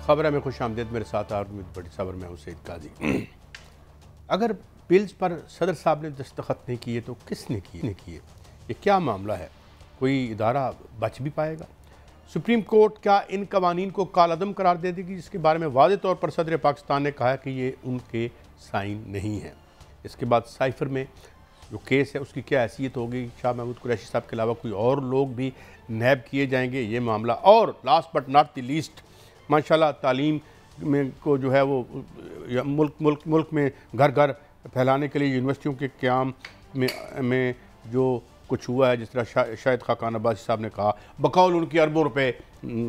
خبر میں خوش آمدید، میرے ساتھ بڑی صبر میں ہوں سید قاضی۔ اگر بلز پر صدر صاحب نے دستخط نہیں کیے تو کس نے کیے؟ یہ کیا معاملہ ہے؟ کوئی ادارہ بچ بھی پائے گا؟ سپریم کورٹ کیا ان قوانین کو کالعدم قرار دے دے گی، جس کے بارے میں واضح طور پر صدر پاکستان نے کہا ہے کہ یہ ان کے سائن نہیں ہیں؟ اس کے بعد سائفر میں جو کیس ہے اس کی کیا حیثیت ہوگی؟ شاہ محمود قریشی صاحب کے علاوہ کوئی اور لوگ بھی نیب کیے جائیں گے؟ یہ معاملہ، اور last but not the least, ماشاءاللہ تعلیم میں کو جو ہے وہ ملک میں گھر گھر پھیلانے کے لیے یونیورسٹیوں کے قیام میں جو کچھ ہوا ہے، جس طرح شاہد خاقان عباسی صاحب نے کہا، بقول ان کی اربوں روپے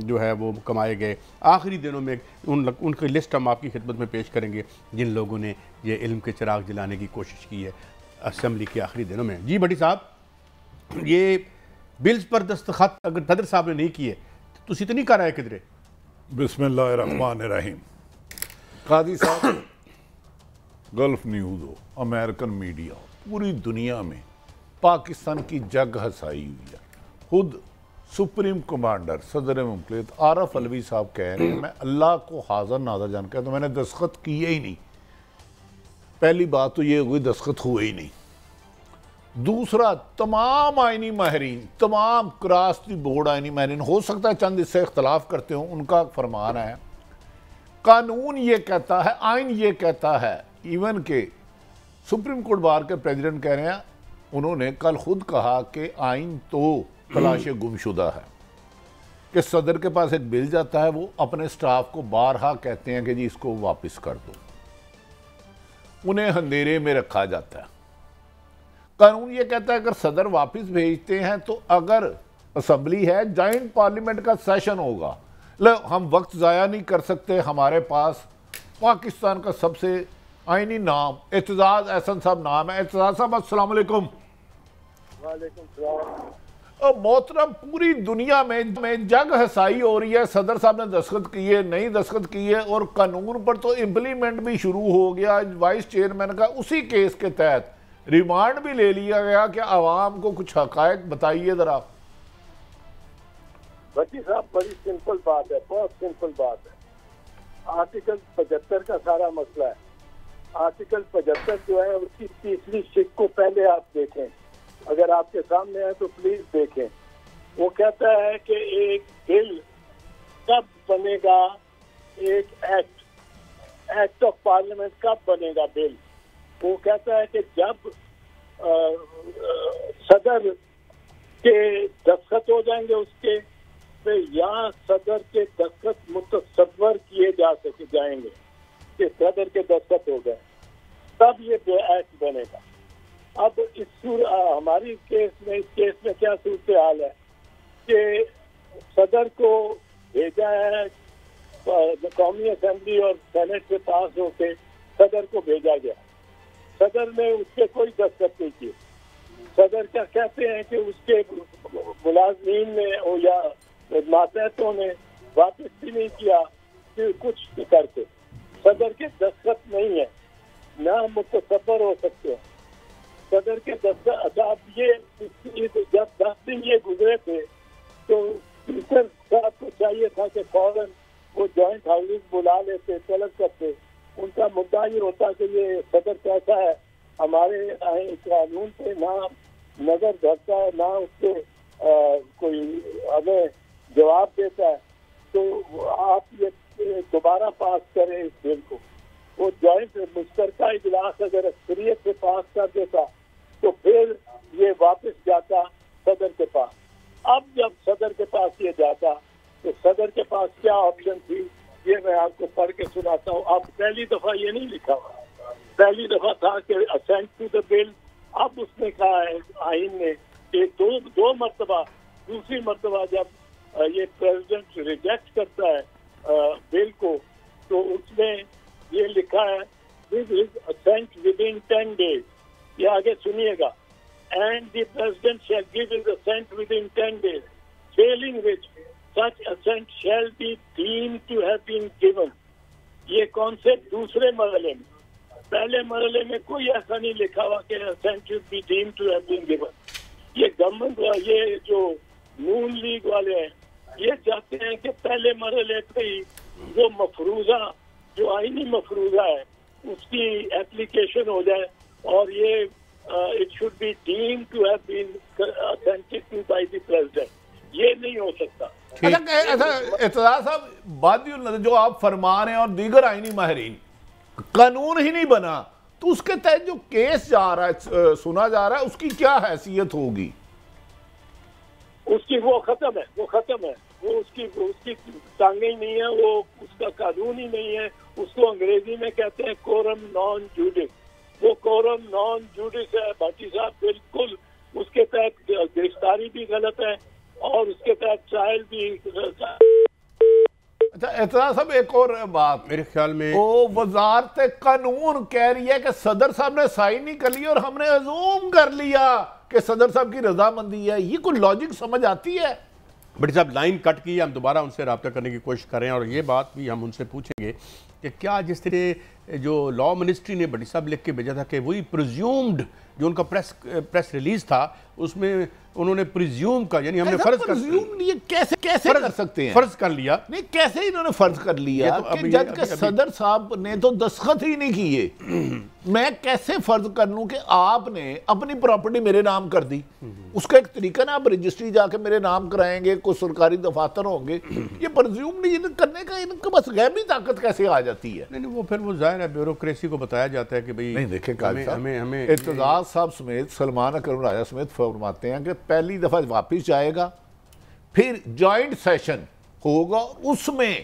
جو ہے وہ کمائے گئے۔ آخری دنوں میں ان کی لسٹ ہم آپ کی خدمت میں پیش کریں گے جن لوگوں نے یہ علم کے چراغ جلانے کی کوشش کی ہے اسمبلی کے آخری دنوں میں۔ جی بھٹی صاحب، یہ بلز پر دستخط اگر صدر صاحب نے نہیں کیے تو تسی تو نہیں کر رہے کدھرے؟ بسم اللہ الرحمن الرحیم۔ قاضی صاحب، گلف نیوز ہو، امریکن میڈیا ہو، پوری دنیا میں پاکستان کی جگ ہسائی ہوئی ہے۔ خود سپریم کمانڈر صدر مملکت عارف علوی صاحب کہہ رہے ہیں میں اللہ کو حاضر ناظر جان کے تو میں نے دستخط کیے ہی نہیں۔ پہلی بات تو یہ ہوئی دستخط ہوئے ہی نہیں۔ دوسرا، تمام آئینی ماہرین، تمام کراس دی بورڈ آئینی ماہرین، ہو سکتا ہے چند اس سے اختلاف کرتے ہوں، ان کا فرمان ہے، قانون یہ کہتا ہے، آئین یہ کہتا ہے، ایون کہ سپریم کورٹ بار کے پریزیڈنٹ کہہ رہے ہیں، انہوں نے کل خود کہا کہ آئین تو تلاش گمشدہ ہے، کہ صدر کے پاس ایک بل جاتا ہے، وہ اپنے سٹاف کو بارہا کہتے ہیں کہ جی اس کو واپس کر دو، انہیں اندھیرے میں رکھا جاتا ہے۔ قانون یہ کہتا ہے اگر صدر واپس بھیجتے ہیں تو اگر اسمبلی ہے، جوائنٹ پارلیمنٹ کا سیشن ہوگا، ہم وقت ضائع نہیں کر سکتے، ہمارے پاس پاکستان کا سب سے آئینی نام اعتزاز احسن صاحب نام ہے۔ اعتزاز صاحب السلام علیکم۔ وعلیکم السلام۔ اور محترم، پوری دنیا میں جگ ہسائی ہو رہی ہے، صدر صاحب نے دستخط کیے، نہیں دستخط کیے، اور قانون پر تو امپلیمنٹ بھی شروع ہو گیا۔ وائس چیئرمین کا اسی کیس کے تحت ریمانڈ بھی لے لیا گیا کہ عوام کو کچھ حقائق بتائیے ذرا۔ بھٹی صاحب، بڑی سمپل بات ہے، بہت سمپل بات ہے۔ آرٹیکل 75 کا سارا مسئلہ ہے۔ آرٹیکل 75 جو ہے اس کی تیسری شق کو پہلے آپ دیکھیں، اگر آپ کے سامنے ہے تو پلیز دیکھیں۔ وہ کہتا ہے کہ ایک بل کب بنے گا، ایک ایکٹ آف پارلیمنٹ کب بنے گا بل۔ وہ کہتا ہے کہ جب صدر کے دستخط ہو جائیں گے اس کے پہ، یا صدر کے دستخط متصور کیے جائیں گے کہ صدر کے دستخط ہو گئے، تب یہ ایکٹ بنے گا۔ اب ہماری اس کیس میں کیا صورتحال ہے کہ صدر کو بھیجا ہے قومی اسمبلی اور سینٹ سے پاس ہو کے صدر کو بھیجا گیا، صدر نے اس کے کوئی دستخط نہیں کیے۔ صدر کیا کہتے ہیں کہ اس کے ملازمین نے یا ماتحتوں نے واپس بھی نہیں کیا کہ کچھ کر کے، صدر کے دستخط نہیں ہے، نہ متصور ہو سکتے ہیں صدر کے دستخط۔ اب یہ جب 10 دن یہ گزرے تھے تو اسپیکر صاحب کو چاہیے تھا کہ فوراً وہ جوائنٹ ہاؤسز بلا لیتے، طلب کرتے، ان کا مدعا یہ ہوتا کہ یہ صدر کیسا ہے، ہمارے قانون پہ نہ نظر دھرتا ہے، نہ اس سے کوئی ہمیں جواب دیتا ہے، تو آپ یہ دوبارہ پاس کریں اس بل کو۔ وہ جوائنٹ مشترکہ اجلاس اگر اکثریت سے پاس کر دیتا تو پھر یہ واپس جاتا صدر کے پاس۔ اب جب صدر کے پاس یہ جاتا تو صدر کے پاس کیا آپشن تھی، یہ میں آپ کو پڑھ کے سناتا ہوں۔ اب پہلی دفعہ یہ نہیں لکھا ہوا، پہلی دفعہ تھا کہ اسینٹ ٹو دا بل، اب اس نے کہا ہے آئین نے کہ دو مرتبہ، دوسری مرتبہ جب یہ پریزیڈنٹ ریجیکٹ کرتا ہے بل کو تو اس میں یہ لکھا ہے with his assent within 10 days۔ یہ آگے سنیے گا، and the president shall give his assent within 10 days, failing which such assent shall be deemed to have been given۔ یہ کون سے دوسرے مرحلے میں، پہلے مرحلے میں کوئی ایسا نہیں لکھا ہوا کہ assent should be deemed to have been given۔ یہ گورنمنٹ، یہ جو نون لیگ والے ہیں، یہ چاہتے ہیں کہ پہلے مرحلے پہ ہی وہ مفروضہ جو آئینی مفروضہ ہے اس کی ایپلیکیشن ہو جائے اور یہ it should be deemed to have been assented to by the president. یہ نہیں ہو سکتا. ایسا اعتراض صاحب بادی النظر جو آپ فرما رہے ہیں اور دیگر آئینی ماہرین قانون ہی نہیں بنا تو اس کے تحت جو کیس جا رہا ہے سنا جا رہا ہے اس کی کیا حیثیت ہوگی؟ اس کی وہ ختم ہے وہ اس کی ٹانگیں ہی نہیں ہے, وہ اس کا قانون ہی نہیں ہے. اس کو انگریزی میں کہتے ہیں کورم نان جوڈس. وہ کورم نان جوڈس ہے بھٹی صاحب, بالکل اس کے تحت گرفتاری بھی غلط ہے اور اس کے تحت ٹرائل بھی. اچھا اعتراض صاحب ایک اور بات میرے خیال میں وہ وزارت قانون کہہ رہی ہے کہ صدر صاحب نے سائن نہیں کر لیا اور ہم نے عزوم کر لیا کہ صدر صاحب کی رضامندی ہے. یہ کوئی لاجک سمجھ آتی ہے؟ بھٹی صاحب لائن کٹ کی, ہم دوبارہ ان سے رابطہ کرنے کی کوشش کر رہے ہیں اور یہ بات بھی ہم ان سے پوچھیں گے کہ کیا جس طرح جو لا منسٹری نے بھٹی صاحب لکھ کے بھیجا تھا کہ وہی پریزیومڈ جو ان کا پریس ریلیز تھا اس میں انہوں نے پریزیوم کا یعنی ہم نے فرض کیسے کر سکتے ہیں فرض کر لیا. نہیں کیسے انہوں نے فرض کر لیا کہ جب کہ صدر صاحب نے تو دستخط ہی نہیں کیے, میں کیسے فرض کر لوں کہ آپ نے اپنی پراپرٹی میرے نام کر دی؟ اس کا ایک طریقہ نا, آپ رجسٹری جا کے میرے نام کرائیں گے, کوئی سرکاری دفاتر ہوں گے. یہ پرزیوم نہیں کرنے کا ان کا بس غیبی طاقت کیسے آ جاتی ہے؟ نہیں وہ پھر وہ ظاہر ہے بیوروکریسی کو بتایا جاتا ہے کہ بھئی نہیں دیکھیں قاضی صاحب, ہمیں اعتزاز صاحب سمیت سلمان اکرم راجہ سمیت فرماتے ہیں کہ پہلی دفعہ واپس جائے گا, پھر جوائنٹ سیشن ہوگا, اس میں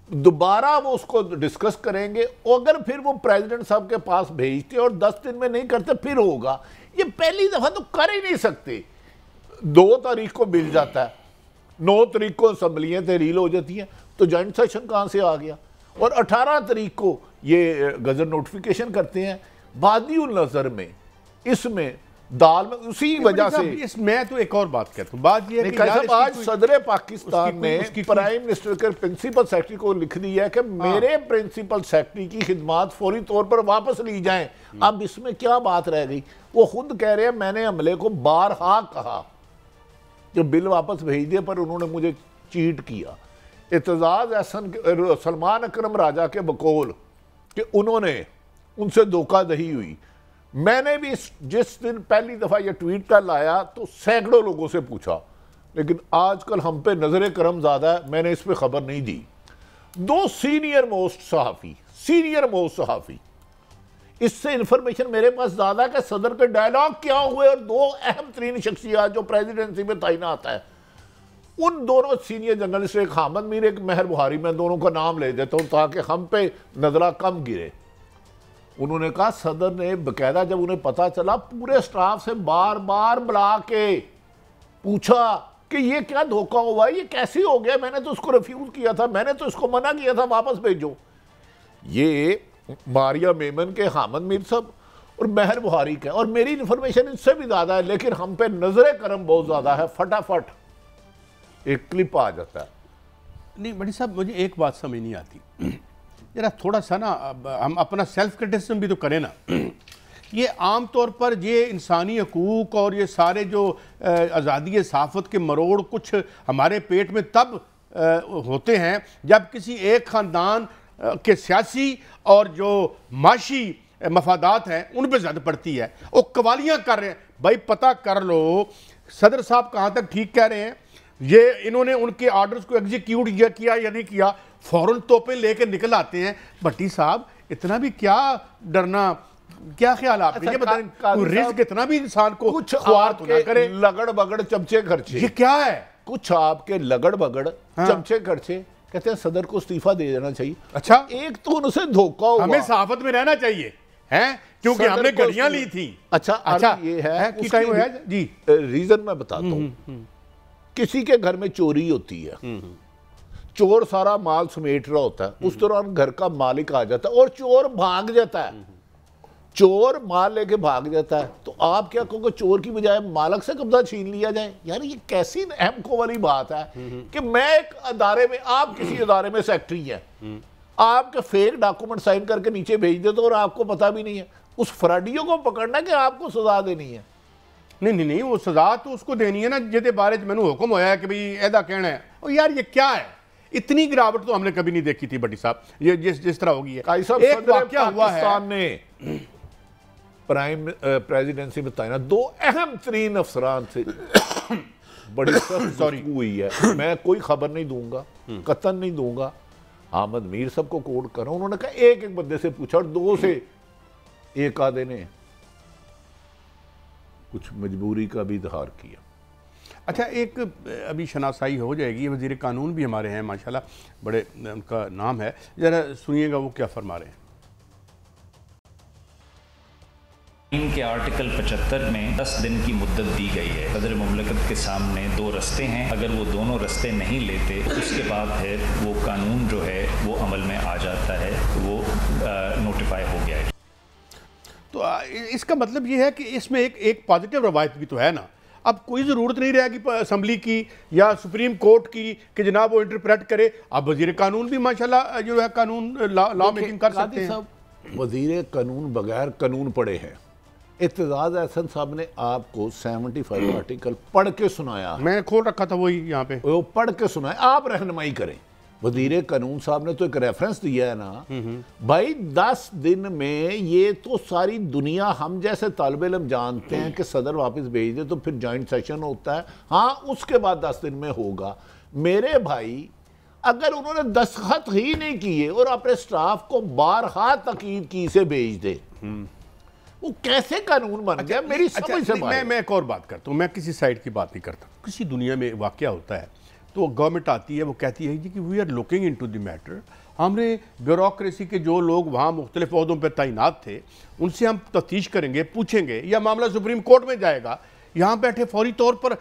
دوبارہ وہ اس کو ڈسکس کریں گے, اگر پھر وہ پریزیڈنٹ صاحب کے پاس بھیجتے اور 10 دن میں نہیں کرتے پھر ہوگا. یہ پہلی دفعہ تو کر ہی نہیں سکتے. 2 تاریخ کو بل جاتا ہے, 9 تاریخ کو اسمبلیاں تحلیل ہو جاتی ہیں, تو جوائنٹ سیشن کہاں سے آ گیا؟ اور 18 تاریخ کو یہ گزر نوٹیفیکیشن کرتے ہیں. بادی النظر میں اس میں دال میں اسی وجہ سے میں تو ایک اور بات کہتا ہوں. بات یہ ہے کہ آج صدر پاکستان نے پرائم منسٹر کے پرنسپل سیکرٹری کو لکھ دیا ہے کہ میرے پرنسپل سیکرٹری کی خدمات فوری طور پر واپس لی جائیں. اب اس میں کیا بات رہ گئی؟ وہ خود کہہ رہے ہیں میں نے عملے کو بارہا کہا جو بل واپس بھیج دیا پر انہوں نے مجھے چیٹ کیا. اعتزاز احسن سلمان اکرم راجہ کے بقول کہ انہوں نے ان سے دھوکہ دہی ہوئی. میں نے بھی جس دن پہلی دفعہ یہ ٹویٹ کر لایا تو سینکڑوں لوگوں سے پوچھا, لیکن آج کل ہم پہ نظر کرم زیادہ ہے, میں نے اس پہ خبر نہیں دی. 2 سینئر موسٹ صحافی اس سے انفارمیشن میرے پاس زیادہ کہ صدر کے ڈائیلاگ کیا ہوئے, اور 2 اہم ترین شخصیات جو پریزیڈنسی میں تعینات ہے ان دونوں سینئر جرنلسٹ, ایک حامد میر ایک مہر بہاری, میں دونوں کا نام لے دیتا ہوں تاکہ ہم پہ نظرہ کم گرے. انہوں نے کہا صدر نے باقاعدہ جب انہیں پتا چلا پورے سٹاف سے بار بار بلا کے پوچھا کہ یہ کیا دھوکہ ہوا, یہ کیسے ہو گیا, میں نے تو اس کو ریفیوز کیا تھا, میں نے تو اس کو منع کیا تھا واپس بھیجو. یہ ماریا میمن کے حامد میر صاحب اور مہر بہاری کا, اور میری انفارمیشن ان سے بھی زیادہ ہے لیکن ہم پہ نظر کرم بہت زیادہ ہے, فٹافٹ ایک کلپ آ جاتا ہے. نہیں بھٹی صاحب مجھے ایک بات سمجھ نہیں آتی, ذرا تھوڑا سا نا ہم اپنا سیلف کرٹیسزم بھی تو کریں نا. یہ عام طور پر یہ انسانی حقوق اور یہ سارے جو آزادی صحافت کے مروڑ کچھ ہمارے پیٹ میں تب ہوتے ہیں جب کسی ایک خاندان کے سیاسی اور جو معاشی مفادات ہیں ان پہ زیادہ پڑتی ہے. وہ قوالیاں کر رہے ہیں, بھائی پتہ کر لو صدر صاحب کہاں تک ٹھیک کہہ رہے ہیں, یہ انہوں نے ان کے آرڈرز کو ایگزیکیوٹ کیا یا نہیں کیا, فوراً توپیں لے کے نکل آتے ہیں. بھٹی صاحب اتنا بھی کیا ڈرنا, کیا خیال آپ نے, یہ بتائیں کوئی رزق اتنا بھی انسان کو کچھ آپ کے لگڑ بگڑ چمچے خرچے, یہ کیا ہے, کچھ آپ کے لگڑ بگڑ چمچے خرچے کہتے ہیں صدر کو استعفیٰ دے دینا چاہیے. اچھا ایک تو ان سے دھوکہ ہوا, ہمیں صحافت میں رہنا چاہیے کیونکہ ہم نے گھڑیاں لی تھی. اچھا یہ ہے جی ریزن میں بتاتا ہوں. کسی کے گھر میں چوری ہوتی ہے, چور سارا مال سمیٹ رہا ہوتا ہے, اس دوران گھر کا مالک آ جاتا ہے اور چور بھاگ جاتا ہے, چور مال لے کے بھاگ جاتا ہے, تو آپ کیا کہو گے چور کی بجائے مالک سے قبضہ چھین لیا جائے؟ یار یہ کیسی اہم کو والی بات ہے کہ میں ایک ادارے میں, آپ کسی ادارے میں سیکٹری ہیں, آپ کے فیک ڈاکومنٹ سائن کر کے نیچے بھیج دیتے اور آپ کو پتہ بھی نہیں ہے, اس فراڈیوں کو پکڑنا کہ آپ کو سزا دینی ہے. نہیں وہ سزا تو اس کو دینی ہے نا جہدے بارے میں نے حکم ہویا ہے کہ بھئی ایدہ کہنا ہے. اور یار یہ کیا ہے, اتنی گراوٹ تو ہم نے کبھی نہیں دیکھی تھی بٹی صاحب، یہ جس طرح ہوگی ہے. ایک واقعہ ہوا ہے پاکستان نے پریزیڈنسی میں تعینات 2 اہم ترین افسران سے بڑی سخت ہوئی ہے. میں کوئی خبر نہیں دوں گا، قطن نہیں دوں گا. احمد میر صاحب کو کوٹ کر رہا ہوں، انہوں نے کہا ایک بندے سے پوچھا اور 2 سے ایک آدھے نے کچھ مجبوری کا بھی اظہار کیا. اچھا ایک ابھی شناسائی ہو جائے گی، وزیر قانون بھی ہمارے ہیں ماشاءاللہ، بڑے ان کا نام ہے، ذرا سنیے گا وہ کیا فرما رہے ہیں. ان کے آرٹیکل 75 میں 10 دن کی مدت دی گئی ہے. صدر مملکت کے سامنے 2 رستے ہیں، اگر وہ دونوں رستے نہیں لیتے اس کے بعد پھر وہ قانون جو ہے وہ عمل میں آ جاتا ہے، وہ نوٹیفائی ہو گیا ہے. تو اس کا مطلب یہ ہے کہ اس میں ایک پازیٹیو روایت بھی تو ہے نا. اب کوئی ضرورت نہیں رہے گی اسمبلی کی یا سپریم کورٹ کی کہ جناب وہ انٹرپریٹ کرے. اب وزیر قانون بھی ماشاءاللہ جو ہے قانون لا میکنگ کر سکتے ہیں. وزیر قانون بغیر قانون پڑھے ہیں. اعتزاز احسن صاحب نے آپ کو 75 آرٹیکل پڑھ کے سنایا. میں نے کھول رکھا تھا وہی یہاں پہ. وہ پڑھ کے سنایا، آپ رہنمائی کریں. وزیر قانون صاحب نے تو ایک ریفرنس دیا ہے نا بھائی 10 دن میں. یہ تو ساری دنیا ہم جیسے طالب علم جانتے ہیں کہ صدر واپس بھیج دے تو پھر جوائنٹ سیشن ہوتا ہے، ہاں اس کے بعد 10 دن میں ہوگا. میرے بھائی اگر انہوں نے دستخط ہی نہیں کیے اور اپنے سٹاف کو بارہا تاکید کی سے بھیج دے، وہ کیسے قانون بن گیا؟ میری سمجھ سے باہر. میں ایک اور بات کرتا ہوں، میں کسی سائٹ کی بات نہیں کرتا. کسی دنیا میں واقعہ ہوتا ہے تو گورنمنٹ آتی ہے، وہ کہتی ہے کہ we are looking into the matter. ہم نے بیوروکریسی کے جو لوگ وہاں مختلف عہدوں پہ تعینات تھے ان سے ہم تفتیش کریں گے، پوچھیں گے، یا معاملہ سپریم کورٹ میں جائے گا. یہاں بیٹھے فوری طور پر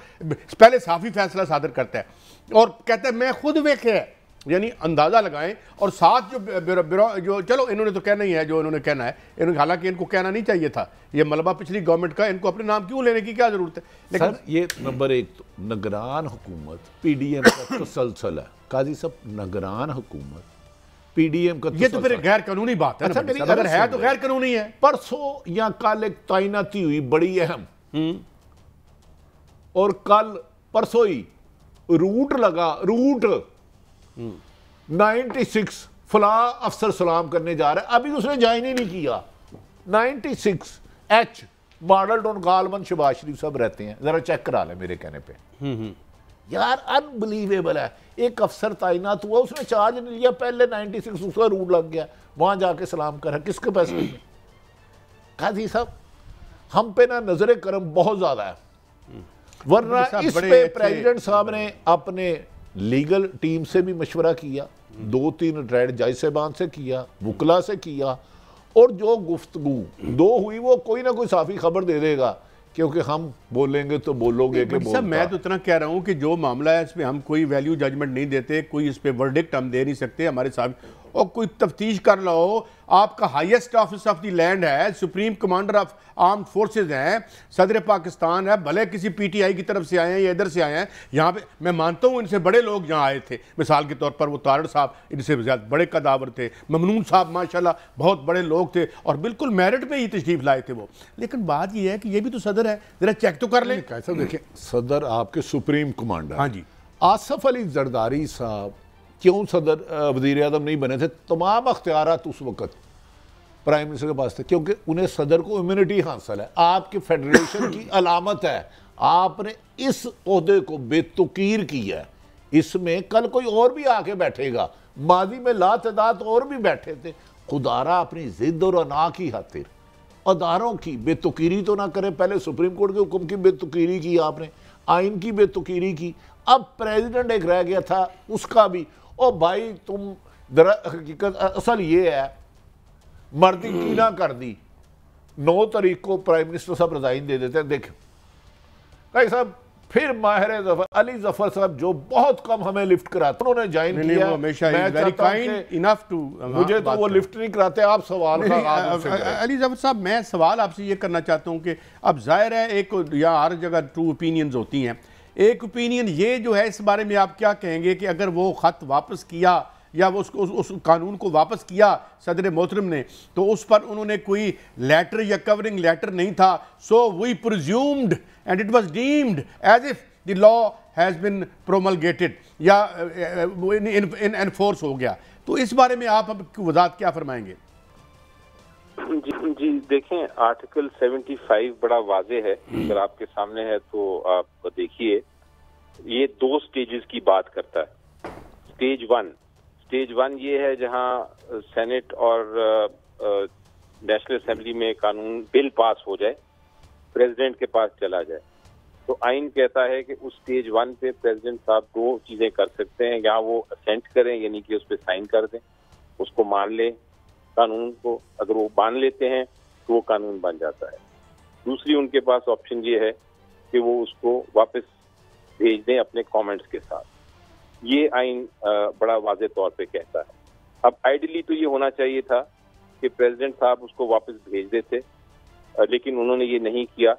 پہلے صحافی فیصلہ صادر کرتا ہے اور کہتا ہے میں خود ویکھے ہے، یعنی اندازہ لگائیں. اور ساتھ جو چلو انہوں نے تو کہنا ہی ہے جو انہوں نے کہنا ہے، حالانکہ ان کو کہنا نہیں چاہیے تھا. یہ ملبہ پچھلی گورنمنٹ کا، ان کو اپنے نام کیوں لینے کی کیا ضرورت ہے؟ لیکن یہ نمبر 1 نگران حکومت پی ڈی ایم کا تسلسل ہے. قاضی صاحب نگران حکومت پی ڈی ایم کا یہ تو پھر غیر قانونی بات ہے. اگر ہے تو غیر قانونی ہے. پرسوں یا کل ایک تعیناتی ہوئی بڑی اہم، اور کل پرسوں ہی روٹ لگا، روٹ 96 فلاں افسر سلام کرنے جا رہا ہے. ابھی اس نے جوائن ہی نہیں کیا. 96H ماڈل ٹاؤن غالباً شہباز شریف صاحب رہتے ہیں، ذرا چیک کرا لیں میرے کہنے پہ. یار انبلیویبل ہے. ایک افسر تعینات ہوا، اس نے چارج نہیں لیا، پہلے 96 اس کا روٹ لگ گیا، وہاں جا کے سلام کرا. کس کے پیسے میں؟ قاضی صاحب ہم پہ نا نظر کرم بہت زیادہ ہے. ورنہ اس پہ پریزیڈنٹ صاحب نے اپنے لیگل ٹیم سے بھی مشورہ کیا، 2-3 ریڈ جج صاحبان سے کیا، وکلا سے کیا، اور جو گفتگو 2 ہوئی وہ کوئی نہ کوئی صحافی خبر دے دے گا، کیونکہ ہم بولیں گے تو بولو گے کہ بولتا. میں تو اتنا کہہ رہا ہوں کہ جو معاملہ ہے اس پہ ہم کوئی ویلیو ججمنٹ نہیں دیتے، کوئی اس پہ ورڈکٹ ہم دے نہیں سکتے. ہمارے صاحب اور کوئی تفتیش کر لو. آپ کا highest office of the land ہے، supreme commander of armed forces ہیں، صدر پاکستان ہے، بھلے کسی پی ٹی آئی کی طرف سے آئے ہیں یا ادھر سے آئے ہیں. یہاں پہ میں مانتا ہوں ان سے بڑے لوگ یہاں آئے تھے، مثال کے طور پر وہ تارڑ صاحب ان سے زیادہ بڑے قداور تھے، ممنون صاحب ماشاءاللہ بہت بڑے لوگ تھے اور بالکل میرٹ پہ ہی تشریف لائے تھے وہ. لیکن بات یہ ہے کہ یہ بھی تو صدر ہے، ذرا چیک تو کر لیں. کیسا دیکھیں، صدر آپ کے سپریم کمانڈر. ہاں جی. آصف علی زرداری صاحب کیوں صدر وزیر اعظم نہیں بنے تھے؟ تمام اختیارات اس وقت پرائم منسٹر کے پاس تھے، کیونکہ انہیں صدر کو امیونٹی حاصل ہے. آپ کی فیڈریشن کی علامت ہے. آپ نے اس عہدے کو بے توقیر کیا ہے. اس میں کل کوئی اور بھی آ کے بیٹھے گا. ماضی میں لا تعداد اور بھی بیٹھے تھے. خدارہ اپنی ضد اور انا کی خاطر اداروں کی بے توقیری تو نہ کرے. پہلے سپریم کورٹ کے حکم کی بے توقیری کی آپ نے، آئین کی بے توقیری کی، اب پریزیڈنٹ ایک رہ گیا تھا اس کا بھی. او بھائی تم حقیقت اصل یہ ہے، مردی کی نہ کر دی. 9 تاریخ کو پرائم منسٹر صاحب رضائن دے دیتے ہیں. دیکھیں بھائی صاحب، پھر ماہر علی ظفر صاحب جو بہت کم ہمیں لفٹ کراتے، انہوں نے جوائن کیا. مجھے تو وہ لفٹ نہیں کراتے. آپ سوال کا علی ظفر صاحب، میں سوال آپ سے یہ کرنا چاہتا ہوں کہ اب ظاہر ہے ایک یا ہر جگہ 2 اوپینینز ہوتی ہیں. ایک اوپینین یہ جو ہے اس بارے میں آپ کیا کہیں گے کہ اگر وہ خط واپس کیا یا وہ اس قانون کو واپس کیا صدر محترم نے، تو اس پر انہوں نے کوئی لیٹر یا کورنگ لیٹر نہیں تھا. So we presumed and it was deemed as if the law has been promulgated یا انفورس ہو گیا، تو اس بارے میں آپ وضاحت کیا فرمائیں گے؟ جی دیکھیں، آرٹیکل 75 بڑا واضح ہے، اگر آپ کے سامنے ہے تو آپ دیکھیے. یہ 2 سٹیجز کی بات کرتا ہے. سٹیج 1 یہ ہے جہاں سینٹ اور نیشنل اسمبلی میں قانون بل پاس ہو جائے، پریزیڈنٹ کے پاس چلا جائے. تو آئین کہتا ہے کہ اس سٹیج 1 پہ پریزیڈنٹ صاحب 2 چیزیں کر سکتے ہیں، یا وہ اسینٹ کریں یعنی کہ اس پہ سائن کر دیں، اس کو مان لیں قانون کو. اگر وہ مان لیتے ہیں تو وہ قانون بن جاتا ہے. دوسری ان کے پاس آپشن یہ ہے کہ وہ اس کو واپس بھیج دیں اپنے کامنٹس کے ساتھ. یہ آئین بڑا واضح طور پہ کہتا ہے. اب آئیڈیلی تو یہ ہونا چاہیے تھا کہ پریزیڈنٹ صاحب اس کو واپس بھیج دیتے، لیکن انہوں نے یہ نہیں کیا،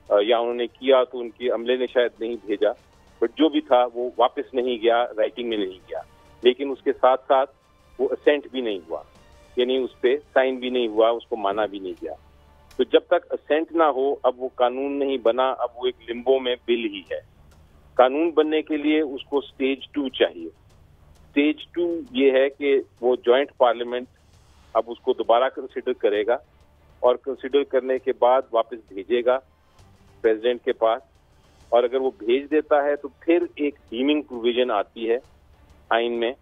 یا انہوں نے کیا تو ان کے عملے نے شاید نہیں بھیجا. بٹ جو بھی تھا وہ واپس نہیں گیا، رائٹنگ میں نہیں گیا. لیکن اس کے ساتھ ساتھ وہ اسینٹ بھی نہیں ہوا، یعنی اس پہ سائن بھی نہیں ہوا، اس کو مانا بھی نہیں گیا. تو جب تک اسینٹ نہ ہو اب وہ قانون نہیں بنا، اب وہ ایک لمبو میں بل ہی ہے. قانون بننے کے لیے اس کو سٹیج 2 چاہیے. سٹیج 2 یہ ہے کہ وہ جوائنٹ پارلیمنٹ اب اس کو دوبارہ کنسیڈر کرے گا، اور کنسیڈر کرنے کے بعد واپس بھیجے گا پریزیڈنٹ کے پاس. اور اگر وہ بھیج دیتا ہے تو پھر ایک ڈیمنگ پروویژن آتی ہے آئین میں،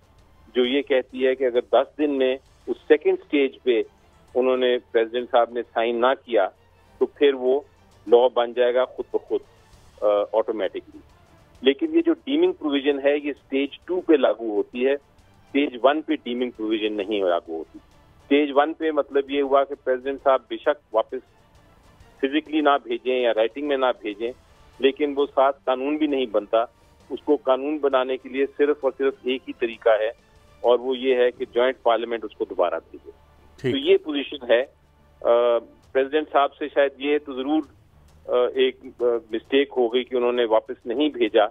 جو یہ کہتی ہے کہ اگر 10 دن میں اس سیکنڈ سٹیج پہ انہوں نے پریزیڈنٹ صاحب نے سائن نہ کیا تو پھر وہ لا بن جائے گا خود بخود آٹومیٹکلی. لیکن یہ جو ڈیمنگ پروویژن ہے یہ سٹیج 2 پہ لاگو ہوتی ہے، سٹیج 1 پہ ڈیمنگ پروویژن نہیں لاگو ہوتی. سٹیج 1 پہ مطلب یہ ہوا کہ پریزیڈنٹ صاحب بے شک واپس فزیکلی نہ بھیجیں یا رائٹنگ میں نہ بھیجیں، لیکن وہ ساتھ قانون بھی نہیں بنتا. اس کو قانون بنانے کے لیے صرف اور صرف ایک ہی طریقہ ہے، اور وہ یہ ہے کہ جوائنٹ پارلیمنٹ اس کو دوبارہ بھیجے. تو یہ پوزیشن ہے. پریزیڈنٹ صاحب سے شاید یہ تو ضرور ایک مسٹیک ہو گئی کہ انہوں نے واپس نہیں بھیجا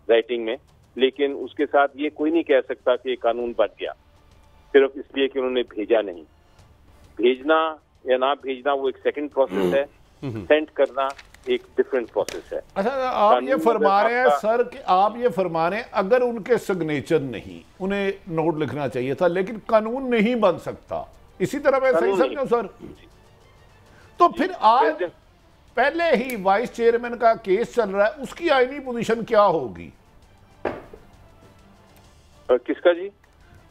رائٹنگ میں، لیکن اس کے ساتھ یہ کوئی نہیں کہہ سکتا کہ قانون بن گیا صرف اس لیے کہ انہوں نے بھیجا نہیں. بھیجنا یا نہ بھیجنا وہ ایک سیکنڈ پروسیس ہے، سینڈ کرنا ایک ڈفرینٹ پروسیس ہے. اچھا، آپ یہ فرما رہے ہیں سر کہ آپ یہ فرما رہے ہیں اگر ان کے سگنیچر نہیں، انہیں نوٹ لکھنا چاہیے تھا، لیکن قانون نہیں بن سکتا. اسی طرح میں صحیح سمجھوں سر؟ تو پھر آج پہلے ہی وائس چیئرمین کا کیس چل رہا ہے، اس کی آئینی پوزیشن کیا ہوگی؟ کس کا جی؟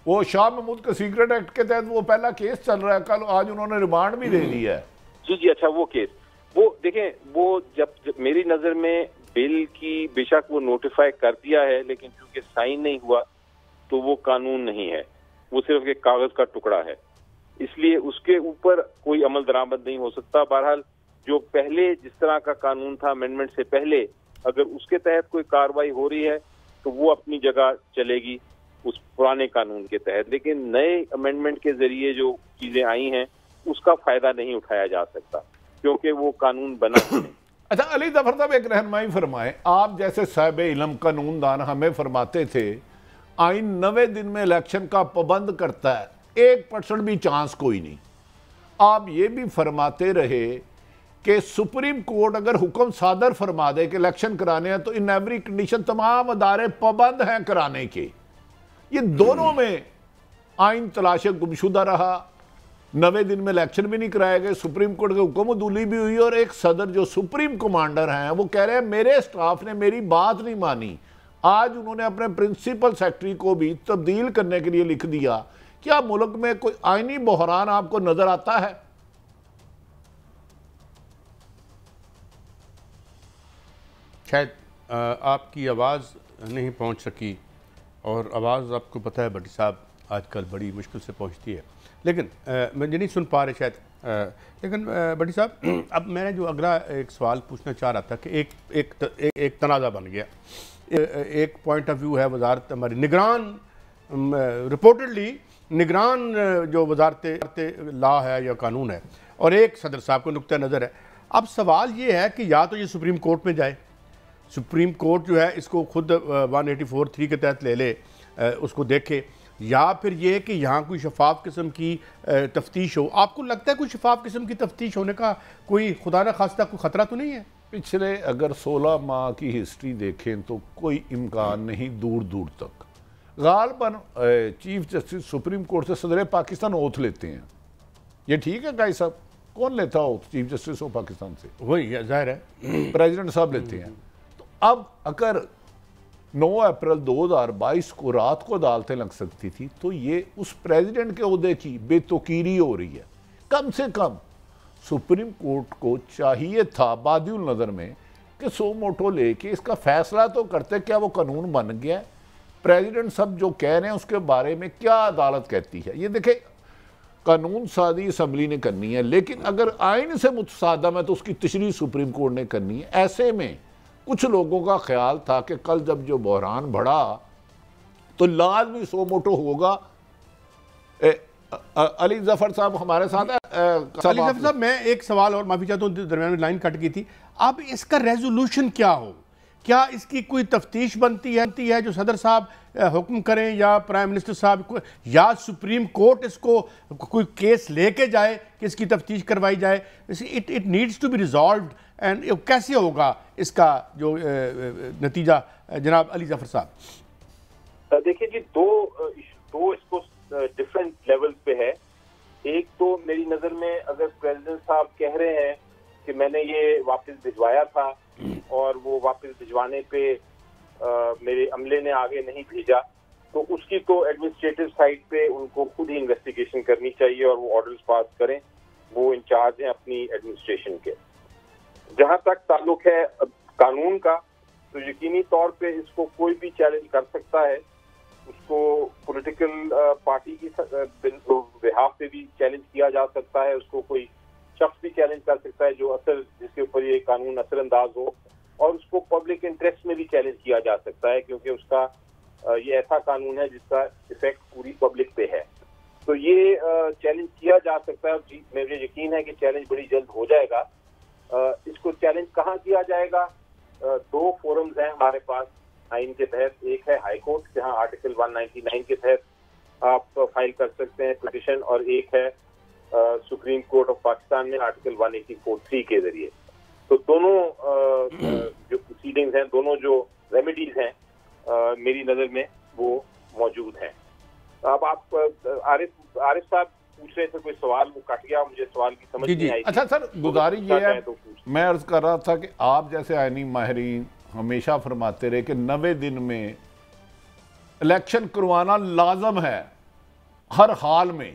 وہ شاہ محمود کا سیکرٹ ایکٹ کے تحت وہ پہلا کیس چل رہا ہے، کل آج انہوں نے ریمانڈ بھی دے دی ہے. جی اچھا، وہ کیس وہ دیکھیں، وہ جب میری نظر میں بل کی بے شک وہ نوٹیفائی کر دیا ہے، لیکن چونکہ سائن نہیں ہوا تو وہ قانون نہیں ہے، وہ صرف ایک کاغذ کا ٹکڑا ہے. اس لیے اس کے اوپر کوئی عمل درآمد نہیں ہو سکتا. بہرحال جو پہلے جس طرح کا قانون تھا امینڈمنٹ سے پہلے، اگر اس کے تحت کوئی کارروائی ہو رہی ہے تو وہ اپنی جگہ چلے گی اس پرانے قانون کے تحت. لیکن نئے امینڈمنٹ کے ذریعے جو چیزیں آئی ہیں اس کا فائدہ نہیں اٹھایا جا سکتا کیونکہ وہ قانون بنا نہیں. اچھا علی ظفر صاحب، ایک رہنمائی فرمائیں. آپ جیسے صاحب علم قانون دان ہمیں فرماتے تھے آئین 90 دن میں الیکشن کا پابند کرتا ہے، 1% بھی چانس کوئی نہیں. آپ یہ بھی فرماتے رہے کہ سپریم کورٹ اگر حکم صادر فرما دے کہ الیکشن کرانے ہیں تو ان ایوری کنڈیشن تمام ادارے پابند ہیں کرانے کے. یہ دونوں میں آئین تلاش گمشدہ رہا، 90 دن میں الیکشن بھی نہیں کرائے گئے، سپریم کورٹ کے حکم عدولی بھی ہوئی، اور ایک صدر جو سپریم کمانڈر ہیں وہ کہہ رہے ہیں میرے سٹاف نے میری بات نہیں مانی. آج انہوں نے اپنے پرنسپل سیکٹری کو بھی تبدیل کرنے کے لیے لکھ دیا. کیا ملک میں کوئی آئینی بحران آپ کو نظر آتا ہے؟ شاید آپ کی آواز نہیں پہنچ سکی، اور آواز آپ کو پتہ ہے بٹی صاحب آج کل بڑی مشکل سے پہنچتی ہے، لیکن میں نہیں سن پا رہے شاید. لیکن بٹی صاحب، اب میں نے جو اگلا ایک سوال پوچھنا چاہ رہا تھا کہ ایک تنازع بن گیا. ایک پوائنٹ آف ویو ہے وزارت ہماری نگران، رپورٹڈلی نگران جو وزارت لا ہے یا قانون ہے، اور ایک صدر صاحب کو نقطہ نظر ہے. اب سوال یہ ہے کہ یا تو یہ سپریم کورٹ میں جائے، سپریم کورٹ جو ہے اس کو خود 184(3) کے تحت لے لے، اس کو دیکھے، یا پھر یہ کہ یہاں کوئی شفاف قسم کی تفتیش ہو. آپ کو لگتا ہے کوئی شفاف قسم کی تفتیش ہونے کا کوئی خدا نہ خواستہ کوئی خطرہ تو نہیں ہے؟ پچھلے اگر 16 ماہ کی ہسٹری دیکھیں تو کوئی امکان نہیں دور دور تک. غالباً چیف جسٹس سپریم کورٹ سے صدر پاکستان اوتھ لیتے ہیں. یہ ٹھیک ہے گائی صاحب؟ کون لیتا oath chief justice of Pakistan سے؟ وہی ظاہر ہے پریزیڈنٹ صاحب لیتے ہیں. تو اب اگر 9 اپریل 2022 کو رات کو عدالتیں لگ سکتی تھی تو یہ اس پریزیڈنٹ کے عہدے کی بے توقیری ہو رہی ہے. کم سے کم سپریم کورٹ کو چاہیے تھا بادی النظر میں کہ سو موٹو لے کے اس کا فیصلہ تو کرتے کیا وہ قانون بن گیا ہے. پریزیڈنٹ صاحب جو کہہ رہے ہیں اس کے بارے میں کیا عدالت کہتی ہے؟ یہ دیکھیں قانون سازی اسمبلی نے کرنی ہے، لیکن اگر آئین سے متصادم ہے تو اس کی تشریح سپریم کورٹ نے کرنی ہے. ایسے میں کچھ لوگوں کا خیال تھا کہ کل جب جو بحران بڑھا تو لازمی سو موٹو ہوگا. علی ظفر صاحب ہمارے ساتھ ہیں. علی ظفر صاحب میں ایک سوال اور معافی چاہتا ہوں، درمیان میں لائن کٹ گئی تھی. اب اس کا ریزولوشن کیا ہو؟ کیا اس کی کوئی تفتیش بنتی ہے جو صدر صاحب حکم کریں یا پرائم منسٹر صاحب یا سپریم کورٹ اس کو کوئی کیس لے کے جائے کہ اس کی تفتیش کروائی جائے؟ It needs to be resolved. And کیسے ہوگا اس کا جو نتیجہ جناب علی ظفر صاحب؟ دیکھیں جی دو اس کو ڈفرینٹ لیول پہ ہے. ایک تو میری نظر میں اگر پریزیڈنٹ صاحب کہہ رہے ہیں کہ میں نے یہ واپس بھجوایا تھا اور وہ واپس بھجوانے پہ میرے عملے نے آگے نہیں بھیجا، تو اس کی تو ایڈمنسٹریٹو سائٹ پہ ان کو خود ہی انویسٹیگیشن کرنی چاہیے اور وہ آرڈرز پاس کریں. وہ انچارج ہیں اپنی ایڈمنسٹریشن کے. جہاں تک تعلق ہے قانون کا تو یقینی طور پہ اس کو کوئی بھی چیلنج کر سکتا ہے. اس کو پولیٹیکل پارٹی کی بہاف پہ بھی چیلنج کیا جا سکتا ہے. اس کو کوئی شخص بھی چیلنج کر سکتا ہے جو جس کے اوپر یہ قانون اثر انداز ہو، اور اس کو پبلک انٹرسٹ میں بھی چیلنج کیا جا سکتا ہے کیونکہ اس کا یہ ایسا قانون ہے جس کا ایفیکٹ پوری پبلک پہ ہے. تو یہ چیلنج کیا جا سکتا ہے. مجھے یقین ہے کہ چیلنج بڑی جلد ہو جائے گا. اس کو چیلنج کہاں کیا جائے گا؟ 2 فورمز ہیں ہمارے پاس آئین کے تحت. ایک ہے ہائی کورٹ جہاں آرٹیکل 199 کے تحت آپ فائل کر سکتے ہیں پٹیشن، اور ایک ہے سپریم کورٹ آف پاکستان میں آرٹیکل 184(3) کے ذریعے. تو دونوں جو پروسیڈنگز ہیں، دونوں جو ریمیڈیز ہیں میری نظر میں وہ موجود ہیں. اب آپ عارف صاحب پوچھ رہے تھے کوئی سوال، وہ کٹ گیا، مجھے سوال کی سمجھ نہیں آئی. اچھا سر، گزارش یہ ہے، میں عرض کر رہا تھا کہ آپ جیسے آئینی ماہرین ہمیشہ فرماتے رہے کہ 90 دن میں الیکشن کروانا لازم ہے ہر حال میں،